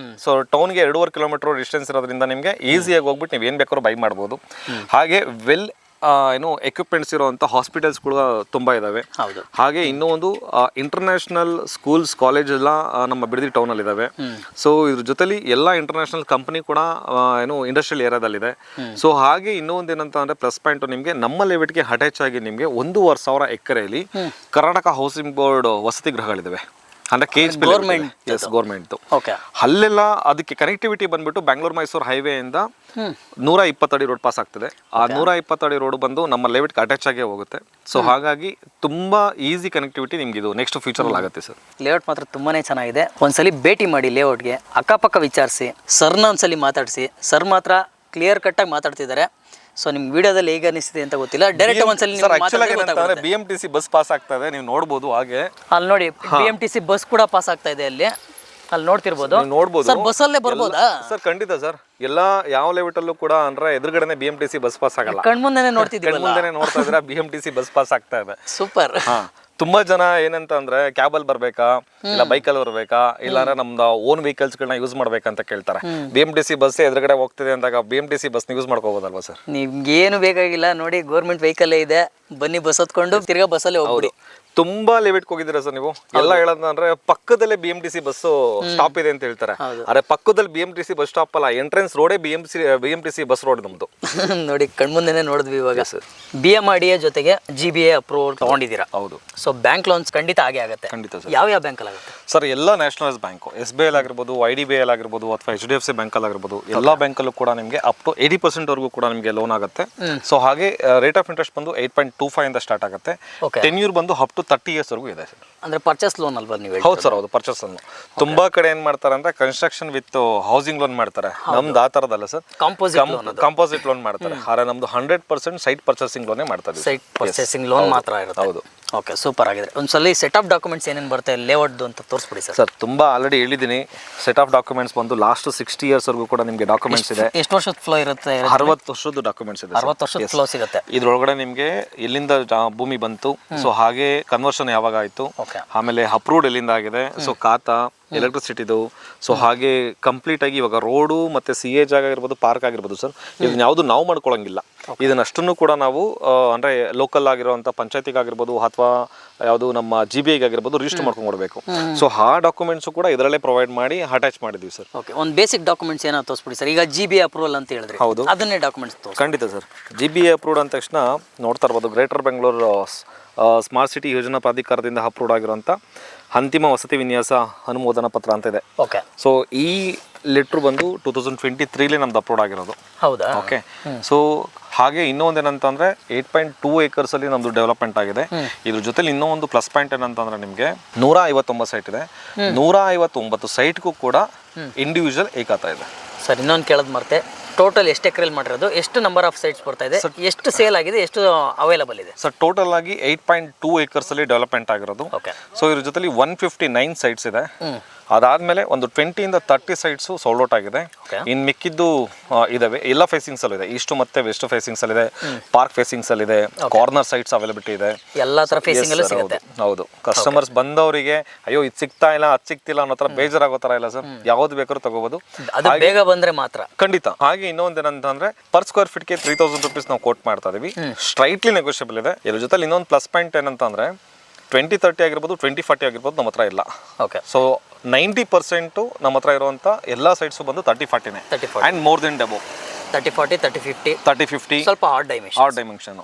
ಸೊ ಟೌನ್ಗೆ 2.5 ಕಿಲೋಮೀಟರ್ ಡಿಸ್ಟೆನ್ಸ್ ಇರೋದ್ರಿಂದ ನಿಮ್ಗೆ ಈಸಿಯಾಗಿ ಹೋಗ್ಬಿಟ್ಟು ನೀವು ಏನ್ ಬೇಕಾದ್ರೂ ಬೈ ಮಾಡ್ಬೋದು. ಹಾಗೆ ವೆಲ್ ಏನು ಎಕ್ವಿಪ್ಮೆಂಟ್ಸ್ ಇರುವಂತ ಹಾಸ್ಪಿಟಲ್ಸ್ ಕೂಡ ತುಂಬಾ ಇದಾವೆ. ಹಾಗೆ ಇನ್ನೂ ಒಂದು ಇಂಟರ್ನ್ಯಾಷನಲ್ ಸ್ಕೂಲ್ಸ್, ಕಾಲೇಜ್ ಎಲ್ಲ ನಮ್ಮ ಬಿಡದಿ ಟೌನ್ ಅಲ್ಲಿ ಇದಾವೆ. ಸೊ ಇದ್ರ ಜೊತೆಲಿ ಎಲ್ಲಾ ಇಂಟರ್ನ್ಯಾಷನಲ್ ಕಂಪನಿ ಕೂಡ ಏನು ಇಂಡಸ್ಟ್ರಿಯಲ್ ಏರಿಯಾದಲ್ಲಿ. ಸೊ ಹಾಗೆ ಇನ್ನೂ ಒಂದು ಏನಂತ ಅಂದ್ರೆ ಪ್ಲಸ್ ಪಾಯಿಂಟ್, ನಿಮ್ಗೆ ನಮ್ಮ ಲೆವೆಟ್ಗೆ ಅಟ್ಯಾಚ್ ಆಗಿ ನಿಮ್ಗೆ 1,500 ಎಕರೆಯಲ್ಲಿ ಕರ್ನಾಟಕ ಹೌಸಿಂಗ್ ಬೋರ್ಡ್ ವಸತಿ ಗೃಹಗಳಿದಾವೆ. ಅಂದ್ರೆ ಗೌರ್ಮೆಂಟ್ ಅಲ್ಲೆಲ್ಲ ಅದಕ್ಕೆ ಕನೆಕ್ಟಿವಿಟಿ ಬಂದ್ಬಿಟ್ಟು ಬ್ಯಾಂಗ್ಳೂರ್ ಮೈಸೂರು ಹೈವೇ ಇಂದ 120 ಅಡಿ ರೋಡ್ ಪಾಸ್ ಆಗ್ತದೆ. ಆ 120 ಅಡಿ ರೋಡ್ ಬಂದು ನಮ್ಮ ಲೆವೆಟ್ಗೆ ಅಟ್ಯಾಚ್ ಆಗೇ ಹೋಗುತ್ತೆ. ಸೊ ಹಾಗಾಗಿ ತುಂಬಾ ಈಸಿ ಕನೆಕ್ಟಿವಿಟಿ ನಿಮ್ಗೆ ಇದು ನೆಕ್ಸ್ಟ್ ಫ್ಯೂಚರ್ ಅಲ್ಲಿ ಆಗುತ್ತೆ ಸರ್. ಲೇಔಟ್ ಮಾತ್ರ ತುಂಬಾನೇ ಚೆನ್ನಾಗಿದೆ. ಒಂದ್ಸಲಿ ಭೇಟಿ ಮಾಡಿ ಲೇಔಟ್ಗೆ, ಅಕ್ಕಪಕ್ಕ ವಿಚಾರಿಸಿ, ಸರ್ನ ಒಂದ್ಸಲಿ ಮಾತಾಡಿಸಿ. ಸರ್ ಮಾತ್ರ ಕ್ಲಿಯರ್ ಕಟ್ ಆಗಿ ಮಾತಾಡ್ತಿದ್ದಾರೆ. ಸೊ ನಿಮ್ ವಿಡಿಯೋದಲ್ಲಿ ಹೇಗೆ ಅನಿಸ್ತಿದೆ ಅಂತ ಗೊತ್ತಿಲ್ಲ, ಡೈರೆಕ್ಟ್ ಒಂದ್ಸಲಿ BMTC ಬಸ್ ಪಾಸ್ ಆಗ್ತಾ ಇದೆ, ನೀವು ನೋಡ್ಬೋದು. ಹಾಗೆ ಅಲ್ಲಿ ನೋಡಿ BMTC ಬಸ್ ಕೂಡ ಪಾಸ್ ಆಗ್ತಾ ಇದೆ. ಅಲ್ಲಿ ನೋಡ್ತಿರ್ಬೋದು. ಸರ್ ಬಸ್ ಅಲ್ಲೇ ಬರ್ಬೋದಾ ಸರ್? ಖಂಡಿತ ಸರ್. ಎಲ್ಲಾ ಯಾವ ಲೆವೆಟ್ ಅಲ್ಲೂ ಕೂಡ ಅಂದ್ರೆ ಎದುರುಗಡೆನೆ BMTC ಬಸ್ ಪಾಸ್ ಆಗಲ್ಲ. ಕಣ್ಮುಂದೆನೆ ನೋಡ್ತಿದ್ದೀವಿ, ಮುಂದೆನೆ ನೋಡ್ತಾ ಇದ್ರೆ BMTC ಬಸ್ ಪಾಸ್ ಆಗ್ತಾ ಇದೆ. ಸೂಪರ್. ತುಂಬಾ ಜನ ಏನಂತ ಅಂದ್ರೆ ಕ್ಯಾಬಲ್ ಬರ್ಬೇಕಾ, ಇಲ್ಲ ಬೈಕಲ್ಲಿ ಬರ್ಬೇಕಾ, ಇಲ್ಲ ಅಂದ್ರೆ ನಮ್ದು ಓನ್ ವೆಹಿಕಲ್ಸ್ ಗಳನ್ನ ಯೂಸ್ ಮಾಡ್ಬೇಕಂತ ಕೇಳ್ತಾರೆ. BMTC ಬಸ್ ಎದುರುಗಡೆ ಹೋಗ್ತಿದೆ ಅಂದಾಗ BMTC ಬಸ್ ಯೂಸ್ ಮಾಡ್ಕೋಬಹುದಲ್ವಾ ಸರ್? ನಿಮ್ಗೆ ಏನು ಬೇಕಾಗಿಲ್ಲ ನೋಡಿ, ಗೌರ್ಮೆಂಟ್ ವೆಹಿಕಲ್ ಇದೆ, ಬನ್ನಿ ಬಸ್ ಹತ್ಕೊಂಡು ತಿರ್ಗಾ ಬಸ್ಸಲ್ಲಿ ಹೋಗ್ಬಿಡಿ. ತುಂಬಾ ಲೆವೆಟ್ ಹೋಗಿದ್ದೀರಾ ಸರ್ ನೀವು? ಎಲ್ಲ ಹೇಳೋದಂದ್ರೆ ಪಕ್ಕದಲ್ಲೇ BMTC ಬಸ್ ಸ್ಟಾಪ್ ಇದೆ ಅಂತ ಹೇಳ್ತಾರೆ. ಆದ್ರೆ ಪಕ್ಕದಲ್ಲಿ BMTC ಬಸ್ ಸ್ಟಾಪ್ ಅಲ್ಲ, ಎಂಟ್ರೆನ್ಸ್ ರೋಡೇ BMTC ಬಸ್ ರೋಡ್ ನಮ್ದು. ನೋಡಿ ಕಣ್ಮುಂದೆನೆ ನೋಡಿದ್ವಿ ಇವಾಗ. BMRDA ಜೊತೆಗೆ GBA ಅಪ್ರೂವಲ್ ತಗೊಂಡಿದ್ದೀರಾ? ಹೌದು. ಸೊ ಬ್ಯಾಂಕ್ ಲೋನ್ಸ್ ಖಂಡಿತ ಆಗೇ ಆಗುತ್ತೆ. ಖಂಡಿತ ಸರ್. ಯಾವ ಬ್ಯಾಂಕ್ ಅಲ್ಲಿ ಆಗುತ್ತೆ ಸರ್? ಎಲ್ಲ ನ್ಯಾಷನಲೈಸ್ ಬ್ಯಾಂಕ್, SBI ಆಗಿರ್ಬೋದು, IDBI ಆಗಿರ್ಬೋದು, ಅಥವಾ HDFC ಬ್ಯಾಂಕ್ ಅಲ್ಲಿ ಆಗಿರ್ಬೋದು, ಎಲ್ಲಾ ಬ್ಯಾಂಕ್ ಅಲ್ಲೂ ಕೂಡ ನಿಮಗೆ ಅಪ್ ಟು 80% ವರೆಗೂ ಕೂಡ ನಿಮಗೆ ಲೋನ್ ಆಗುತ್ತೆ. ಸೊ ಹಾಗೆ ರೇಟ್ ಆಫ್ ಇಂಟ್ರೆಸ್ಟ್ ಬಂದು 8.25 ಇಂದ ಸ್ಟಾರ್ಟ್ ಆಗುತ್ತೆ. ಟೆನ್ಯೂರ್ ಬಂದು ಅಪ್ ಟು 30 years ವರೆಗೂ ಇದೆ ಸರ್. ಅಂದ್ರೆ ಪರ್ಚೇಸ್ ಲೋನ್ ಅಲ್ವಾ ನೀವು? ಹೌದು ಸರ್, ಹೌದು, ಪರ್ಚೇಸ್ ಲೋನ್. ತುಂಬಾ ಕಡೆ ಏನ್ ಮಾಡ್ತಾರೆ ಅಂದ್ರೆ ಕನ್ಸ್ಟ್ರಕ್ಷನ್ ವಿತ್ ಹೌಸಿಂಗ್ ಲೋನ್ ಮಾಡ್ತಾರೆ. ನಮ್ದು ಆ ತರದಲ್ಲ ಸರ್, ಕಾಂಪೋಸಿಟ್ ಲೋನ್ ಮಾಡ್ತಾರೆ. ಆದ್ರೆ ನಮ್ದು 100% ಸೈಟ್ ಪರ್ಚೇಸಿಂಗ್ ಲೋನೇ ಮಾಡ್ತಾರೆ. ಸೈಟ್ ಪರ್ಚೇಸಿಂಗ್ ಲೋನ್ ಮಾತ್ರ ಇರುತ್ತೆ. ಹೌದು. ಓಕೆ, ಸೂಪರ್ ಆಗಿದೆ. ಒಂದ್ಸಲಿ ಸೆಟ್ ಆಫ್ ಡಾಕ್ಯುಮೆಂಟ್ಸ್ ಏನೇನು ಬರುತ್ತೆ ಲೇಔಟ್ ಅಂತ ತೋರಿಸ್ಬಿಡಿ ಸರ್. ಸರ್ ತುಂಬಾ ಆಲ್ರೆಡಿ ಹೇಳಿದ್ದೀನಿ. ಸೆಟ್ ಆಫ್ ಡಾಕ್ಯುಮೆಂಟ್ಸ್ ಬಂದು ಲಾಸ್ಟ್ 60 years ವರೆಗೂ ಕೂಡ ನಿಮಗೆ ಡಾಕ್ಯುಮೆಂಟ್ಸ್ ಇದೆ. ಎಷ್ಟು ವರ್ಷದ ಫ್ಲೋ ಇರುತ್ತೆ? 60 ವರ್ಷದ ಡಾಕ್ಯುಮೆಂಟ್ಸ್ ಇದೆ. 60 ವರ್ಷದ ಫ್ಲೋ ಸಿಗುತ್ತೆ. ಇದ್ರೊಳಗಡೆ ನಿಮಗೆ ಎಲ್ಲಿಂದ ಭೂಮಿ ಬಂತು, ಸೊ ಹಾಗೆ ಕನ್ವರ್ಷನ್ ಯಾವಾಗ ಆಯ್ತು, ಆಮೇಲೆ ಅಪ್ರೂವ್ಡ್ ಎಲ್ಲಿಂದ ಆಗಿದೆ, ಸೊ ಖಾತಾ, ಎಲೆಕ್ಟ್ರಿಸಿಟಿದು, ಸೊ ಹಾಗೆ ಕಂಪ್ಲೀಟ್ ಆಗಿ ಇವಾಗ ರೋಡು ಮತ್ತೆ CA ಜಾಗ ಆಗಿರ್ಬೋದು, ಪಾರ್ಕ್ ಆಗಿರ್ಬೋದು ಸರ್, ಇದನ್ನ ಯಾವುದು ನಾವು ಮಾಡ್ಕೊಳಂಗಿಲ್ಲ. ಇದನ್ನಷ್ಟನ್ನು ಕೂಡ ನಾವು ಅಂದ್ರೆ ಲೋಕಲ್ ಆಗಿರುವಂತ ಪಂಚಾಯತಿಗಾಗಿರ್ಬೋದು ಅಥವಾ ಯಾವುದು ನಮ್ಮ GBI ಆಗಿರ್ಬೋದು ರಿಜಿಸ್ಟರ್ ಮಾಡ್ಕೊಂಡು ಕೊಡಬೇಕು. ಸೊ ಆ ಡಾಕ್ಯುಮೆಂಟ್ಸ್ ಕೂಡ ಇದರಲ್ಲೇ ಪ್ರೊವೈಡ್ ಮಾಡಿ ಅಟ್ಯಾಚ್ ಮಾಡಿದೀವಿ ಸರ್. ಓಕೆ, ಒಂದು ಬೇಸಿಕ್ ಡಾಕ್ಯುಮೆಂಟ್ಸ್ ಏನೋ ತೋರಿಸ್ಬಿಡಿ ಸರ್. ಈಗ GBI ಅಪ್ರೂವಲ್ ಅಂತ ಹೇಳಿದ್ರೆ, ಹೌದು, ಅದನ್ನೇ ಡಾಕ್ಯುಮೆಂಟ್ಸ್ ತೋರಿಸಿ. ಖಂಡಿತ ಸರ್. GBI ಅಪ್ರೂವ್ಡ್ ಅಂದ ತಕ್ಷಣ ನೋಡ್ತಾ ಇರ್ಬೋದು, ಗ್ರೇಟರ್ ಬೆಂಗಳೂರು ಸ್ಮಾರ್ಟ್ ಸಿಟಿ ಯೋಜನಾ ಪ್ರಾಧಿಕಾರದಿಂದ ಅಪ್ರೂವ್ಡ್ ಆಗಿರುವಂಥ ಅಂತಿಮ ವಸತಿ ವಿನ್ಯಾಸ ಅನುಮೋದನಾ ಪತ್ರ ಅಂತ ಇದೆ. ಓಕೆ. ಸೊ ಈ ಲೆಟ್ರ್ ಬಂದು 2023 ನಮ್ದು ಅಪ್ರೂವ್ಡ್ ಆಗಿರೋದು. ಹೌದಾ? ಓಕೆ. ಸೊ ಹಾಗೆ ಇನ್ನೊಂದು ಏನಂತಂದ್ರೆ 8.2 acres ಅಲ್ಲಿ ನಮ್ದು ಡೆವಲಪ್ಮೆಂಟ್ ಆಗಿದೆ. ಇದ್ರ ಜೊತೆಲಿ ಇನ್ನೂ ಒಂದು ಪ್ಲಸ್ ಪಾಯಿಂಟ್ ಏನಂತಂದ್ರೆ ನಿಮಗೆ 159 ಸೈಟ್ ಇದೆ. 159 ಸೈಟ್ಗೂ ಕೂಡ ಇಂಡಿವಿಜುವಲ್ ಏಕಾತಾ ಇದೆ ಸರ್. ಇನ್ನೊಂದು ಕೇಳೋದು ಮರ್ತೆ, ಟೋಟಲ್ ಎಷ್ಟು ಎಕರೆಯಲ್ಲಿ ಮಾಡಿರೋದು, ಎಷ್ಟು ನಂಬರ್ ಆಫ್ ಸೈಟ್ಸ್ ಬರ್ತಾ ಇದೆ, ಎಷ್ಟು ಸೇಲ್ ಆಗಿದೆ, ಎಷ್ಟು ಅವೈಲಬಲ್ ಇದೆ ಸರ್? ಟೋಟಲ್ ಆಗಿ 8.2 acres ಅಲ್ಲಿ ಡೆವಲಪ್ಮೆಂಟ್ ಆಗಿರೋದು. ಸೊ ಇದ್ರ ಜೊತೆಲಿ 159 ಸೈಟ್ಸ್ ಇದೆ. ಅದಾದ್ಮೇಲೆ ಒಂದು 20 ಇಂದ 30 ಸೈಟ್ಸ್ ಸೋಲ್ಡ್ ಔಟ್ ಆಗಿದೆ. ಇನ್ ಮಿಕ್ಕಿದ್ದು ಇದಾವೆ, ಎಲ್ಲ ಫೇಸಿಂಗ್ಸ್ ಅಲ್ಲಿ ಇದೆ. ಈಸ್ಟ್ ಮತ್ತೆ ವೆಸ್ಟ್ ಫೇಸಿಂಗ್ಸ್ ಅಲ್ಲಿ ಇದೆ, ಪಾರ್ಕ್ ಫೇಸಿಂಗ್ಸ್ ಅಲ್ಲಿ ಇದೆ, ಕಾರ್ನರ್ ಸೈಟ್ಸ್ ಅವೈಲಬಿಲಿಟಿ ಇದೆ, ಎಲ್ಲಾ ತರ ಫೇಸಿಂಗ್ ಅಲ್ಲಿ ಸಿಗುತ್ತೆ. ಹೌದು. ಕಸ್ಟಮರ್ಸ್ ಬಂದವರಿಗೆ ಅಯ್ಯೋ ಇದು ಸಿಗ್ತಾ ಇಲ್ಲ, ಅದು ಸಿಗ್ತಿಲ್ಲ ಅನ್ನೋ ತರ ಬೇಜಾರಾಗೋ ತರ ಇಲ್ಲ ಸರ್. ಯಾವ್ದು ಬೇಕಾದ್ರೂ ತಗೋಬಹುದು, ಅದು ಬೇಗ ಬಂದ್ರೆ ಮಾತ್ರ. ಖಂಡಿತ. ಹಾಗೆ ಇನ್ನೊಂದು ಏನಂತಂದ್ರೆ ಪರ್ ಸ್ಕ್ವೇರ್ ಫೀಟ್ ಗೆ 3000 rupees ನಾವು ಕೋಟ್ ಮಾಡ್ತಾ ಇದೀವಿ. ಸ್ಟ್ರೈಟ್ಲಿ ನೆಗೋಷಿಯಬಲ್ ಇದೆ. ಇದ್ರ ಜೊತೆ ಇನ್ನೊಂದು ಪ್ಲಸ್ ಪಾಯಿಂಟ್ ಏನಂತಂದ್ರೆ 2030 ಆಗಿರ್ಬೋದು, 2040 ಆಗಿರ್ಬೋದು, ನಮ್ಮ ಹತ್ರ ಇಲ್ಲ. ಓಕೆ. ಸೊ 90% ನಮ್ಮ ಹತ್ರ ಇರುವಂತ ಎಲ್ಲಾ ಸೈಟ್ಸ್ ಬಂದು 30-40 ಅಂಡ್ ಮೋರ್ ದೆನ್ ಅಬೌವ್ 30-40, 30-50 30-50 ಸ್ವಲ್ಪ ಹಾರ್ಡ್ ಡೈಮೆನ್ಷನ್. ಡೈಮೆನ್ಷನ್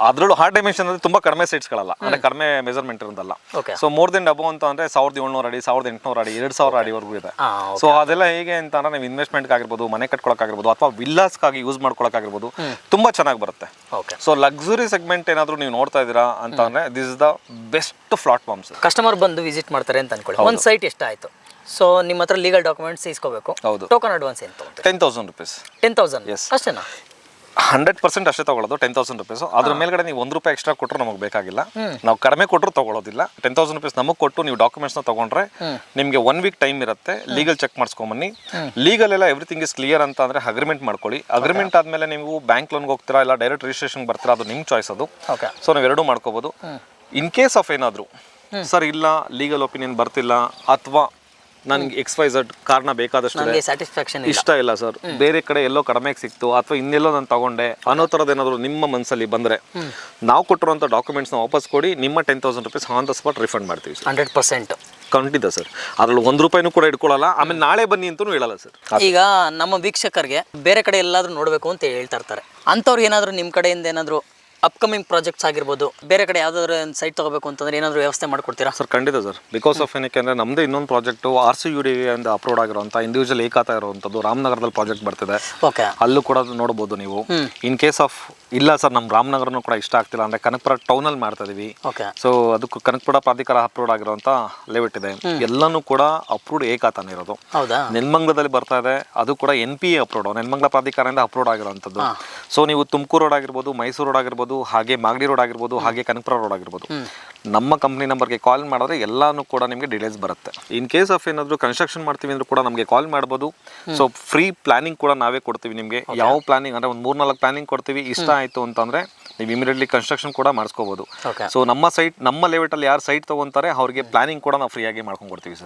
ಅದ್ರಲ್ಲೂ ಹಾರ್ಡ್ ಡೈಮೆನ್ಷನ್ ಅಂದ್ರೆ ತುಂಬಾ ಕಡಿಮೆ ಸೈಟ್ಸ್ಗಳಲ್ಲ, ಅಂದ್ರೆ ಕಡಿಮೆ ಮೆಜರ್ಮೆಂಟ್ ಇರೋದಲ್ಲ. Okay. So more than above ಅಂತ ಅಂದ್ರೆ 1700 ಅಡಿ, 1800 ಅಡಿ, 2000 ಅಡಿವರೆಗೂ ಇದೆ. ಸೊ ಅದೆಲ್ಲ ಹೇಗೆ ಅಂತ ಅಂದ್ರೆ ನೀವು ಇನ್ವೆಸ್ಟ್ಮೆಂಟ್ ಆಗಿರ್ಬೋದು, ಮನೆ ಕಟ್ಕೊಳಕ್ಕಾಗಿರ್ಬೋದು, ಅಥವಾ ವಿಲ್ಲಾಸ್ಗಾಗಿ ಯೂಸ್ ಮಾಡ್ಕೊಳಕ್ಕಾಗಿರ್ಬೋದು, ತುಂಬಾ ಚೆನ್ನಾಗಿ ಬರುತ್ತೆ. ಓಕೆ. ಸೊ ಲಕ್ಸುರಿ ಸೆಗ್ಮೆಂಟ್ ಏನಾದ್ರು ನೀವು ನೋಡ್ತಾ ಇದೀರಾ ಅಂತ ಅಂದ್ರೆ this is the best platforms. Customer ಬಂದು ವಿಸಿಟ್ ಮಾಡ್ತಾರೆ ಅಂತ ಅನ್ಕೊಳ್ಳಿ, ಒಂದು ಸೈಟ್ ಎಷ್ಟಾಯ್ತು, ಸೊ ನಿಮ್ಮ ಹತ್ರ ಲೀಗಲ್ ಡಾಕ್ಯುಮೆಂಟ್ಸ್ ಇಸ್ಕೋಬೇಕು. ಹೌದು. ಟೋಕನ್ ಅಡ್ವಾನ್ಸ್ ಏನು ತಗೊಂತೀವಿ? 10,000 rupees. 10,000 Yes. ಅಷ್ಟೇನಾ? 100% ಅಷ್ಟೇ ತಗೊಳ್ಳೋದು, 10,000 rupees. ಅದ್ರ ಮೇಲ್ಗಡೆ ನೀವು ₹1 ಎಕ್ಸ್ಟ್ರಾ ಕೊಟ್ಟರು ನಮಗೆ ಬೇಕಾಗಿಲ್ಲ, ನಾವು ಕಡಿಮೆ ಕೊಟ್ಟರು ತಗೊಳ್ಳೋದಿಲ್ಲ. 10,000 rupees ನಮಗೆ ಕೊಟ್ಟು ನೀವು ಡಾಕ್ಯುಮೆಂಟ್ಸ್ನ ತಗೊಂಡ್ರೆ ನಿಮಗೆ 1 week ಟೈಮ್ ಇರುತ್ತೆ. ಲೀಗಲ್ ಚೆಕ್ ಮಾಡಿಸ್ಕೊಂಬನ್ನಿ. ಲೀಗಲ್ ಎಲ್ಲ ಎವ್ರಿಥಿಂಗ್ ಇಸ್ ಕ್ಲಿಯರ್ ಅಂತ ಅಂದ್ರೆ ಅಗ್ರಿಮೆಂಟ್ ಮಾಡ್ಕೊಳ್ಳಿ. ಅಗ್ರಿಮೆಂಟ್ ಆದ್ಮೇಲೆ ನೀವು ಬ್ಯಾಂಕ್ ಲೋನ್ಗೆ ಹೋಗ್ತೀರಾ ಇಲ್ಲ ಡೈರೆಕ್ಟ್ ರಿಜಿಸ್ಟ್ರೇಷನ್ ಬರ್ತೀರಾ, ಅದು ನಿಮ್ಮ ಚಾಯ್ಸ್ ಅದು. ಓಕೆ. ಸೊ ನೀವು ಎರಡೂ ಮಾಡ್ಕೋಬಹುದು. ಇನ್ ಕೇಸ್ ಆಫ್ ಏನಾದರೂ ಸರ್ ಇಲ್ಲ ಲೀಗಲ್ ಒಪಿನಿಯನ್ ಬರ್ತಿಲ್ಲ, ಅಥವಾ ನನಗೆ XYZ ಕಾರಣ ಬೇಕಾದಷ್ಟು ನನಗೆ ಸ್ಯಾಟಿಸ್ಫ್ಯಾಕ್ಷನ್ ಇಷ್ಟ ಇಲ್ಲ ಸರ್, ಬೇರೆ ಕಡೆ ಎಲ್ಲೋ ಕಡಿಮೆಗೆ ಸಿಕ್ತು, ಅಥವಾ ಇನ್ನೆಲ್ಲೋ ನಾನು ತಗೊಂಡೆ ಅನ್ನೋ ಥರದ್ದು ಏನಾದರೂ ನಿಮ್ಮ ಮನಸ್ಸಲ್ಲಿ ಬಂದರೆ, ನಾವು ಕೊಟ್ಟಿರುವಂಥ ಡಾಕ್ಯುಮೆಂಟ್ಸ್ನ ವಾಪಸ್ ಕೊಡಿ. ನಿಮ್ಮ 10,000 rupees on the spot refund ಮಾಡ್ತೀವಿ ಸರ್. 100% ಖಂಡಿತ ಸರ್. ಅದ್ರಲ್ಲಿ ₹1 ಕೂಡ ಇಟ್ಕೊಳ್ಳಲ್ಲ. ಆಮೇಲೆ ನಾಳೆ ಬನ್ನಿ ಅಂತಲೂ ಹೇಳಲ್ಲ ಸರ್. ಈಗ ನಮ್ಮ ವೀಕ್ಷಕರಿಗೆ ಬೇರೆ ಕಡೆ ಎಲ್ಲಾದ್ರೂ ನೋಡಬೇಕು ಅಂತ ಹೇಳ್ತಾ ಇರ್ತಾರೆ, ಅಂಥವ್ರು ಏನಾದರೂ ನಿಮ್ಮ ಕಡೆಯಿಂದ ಏನಾದರೂ ಅಪ್ಕಮಿಂಗ್ ಪ್ರಾಜೆಕ್ಟ್ಸ್ ಆಗಿರ್ಬೋದು, ಬೇರೆ ಕಡೆ ಯಾವುದಾದ್ರು ಒಂದು ಸೈಟ್ ತೊಗೋಬೇಕು ಅಂತಂದ್ರೆ ಏನಾದರೂ ವ್ಯವಸ್ಥೆ ಮಾಡಿಕೊಡ್ತೀರಾ? ಸರ್ ಖಂಡಿತ ಸರ್. ಬಿಕಾಸ್ ಆಫ್ ಏನಕ್ಕೆ ಅಂದರೆ ನಮ್ಮದೇ ಇನ್ನೊಂದು ಪ್ರಾಜೆಕ್ಟು RCUD ಅಂತ ಅಪ್ರೂವ್ಡ್ ಆಗಿರುವಂಥ ಇಂಡಿವಿಜುವಲ್ ಏಕಾತ ಇರುವಂಥದ್ದು ರಾಮನಗರದಲ್ಲಿ ಪ್ರಾಜೆಕ್ಟ್ ಬರ್ತಿದೆ. ಓಕೆ. ಅಲ್ಲೂ ಕೂಡ ನೋಡ್ಬೋದು ನೀವು. ಇನ್ ಕೇಸ್ ಆಫ್ ಇಲ್ಲ ಸರ್ ನಮ್ಮ ರಾಮನಗರನೂ ಕೂಡ ಇಷ್ಟ ಆಗ್ತಿಲ್ಲ ಅಂದರೆ ಕನಕಪುರ ಟೌನಲ್ಲಿ ಮಾಡ್ತಾ ಇದೀವಿ. ಓಕೆ. ಸೊ ಅದಕ್ಕೂ ಕನಕಪುರ ಪ್ರಾಧಿಕಾರ ಅಪ್ರೂವ್ಡ್ ಆಗಿರುವಂಥ ಲೇಔಟ್ ಇದೆ. ಎಲ್ಲನೂ ಕೂಡ ಅಪ್ರೂವ್ಡ್ ಏಕಾತಾನೆ ಇರೋದು. ಹೌದಾ? ನೆಲಮಂಗಲದಲ್ಲಿ ಬರ್ತಾ ಇದೆ, ಅದು ಕೂಡ NPA ಅಪ್ರೂವ್ಡ್, ನೆಲಮಂಗಲ ಪ್ರಾಧಿಕಾರದಿಂದ ಅಪ್ರೂವ್ಡ್ ಆಗಿರುವಂಥದ್ದು. ಸೊ ನೀವು ತುಮಕೂರು ರೋಡ್ ಆಗಿರ್ಬೋದು, ಮೈಸೂರು ರೋಡ್ ಆಗಿರ್ಬೋದು, ಹಾಗೆ ಮಾಗಡಿ ರೋಡ್ ಆಗಿರ್ಬೋದು, ಹಾಗೆ ಕನಕಪುರ ರೋಡ್ ಆಗಿರ್ಬೋದು, ನಮ್ಮ ಕಂಪ್ನಿ ನಂಬರ್ಗೆ ಕಾಲ್ ಮಾಡಿದ್ರೆ ಎಲ್ಲಾನು ಕೂಡ ನಿಮಗೆ ಡೀಟೇಲ್ಸ್ ಬರುತ್ತೆ. ಇನ್ ಕೇಸ್ ಆಫ್ ಏನಾದರೂ ಕನ್ಸ್ಟ್ರಕ್ಷನ್ ಮಾಡ್ತೀವಿ ಅಂದ್ರೂ ಕೂಡ ನಮಗೆ ಕಾಲ್ ಮಾಡ್ಬೋದು. ಸೊ ಫ್ರೀ ಪ್ಲಾನಿಂಗ್ ಕೂಡ ನಾವೇ ಕೊಡ್ತೀವಿ ನಿಮಗೆ. ಯಾವ ಪ್ಲಾನಿಂಗ್ ಅಂದರೆ ಒಂದು 3-4 ಪ್ಲಾನಿಂಗ್ ಕೊಡ್ತೀವಿ. ಇಷ್ಟ ಆಯಿತು ಅಂತಂದರೆ ನೀವು ಇಮಿಡಿಯೇಟ್ಲಿ ಕನ್ಸ್ಟ್ರಕ್ಷನ್ ಕೂಡ ಮಾಡಿಸ್ಕೋಬೋದು. ಸೊ ನಮ್ಮ ಲೇಔಟಲ್ಲಿ ಯಾರು ಸೈಟ್ ತೊಗೊತಾರೆ ಅವ್ರಿಗೆ ಪ್ಲಾನಿಂಗ್ ಕೂಡ ನಾವು ಫ್ರೀಯಾಗಿ ಮಾಡ್ಕೊಂಡು ಕೊಡ್ತೀವಿ ಸರ್.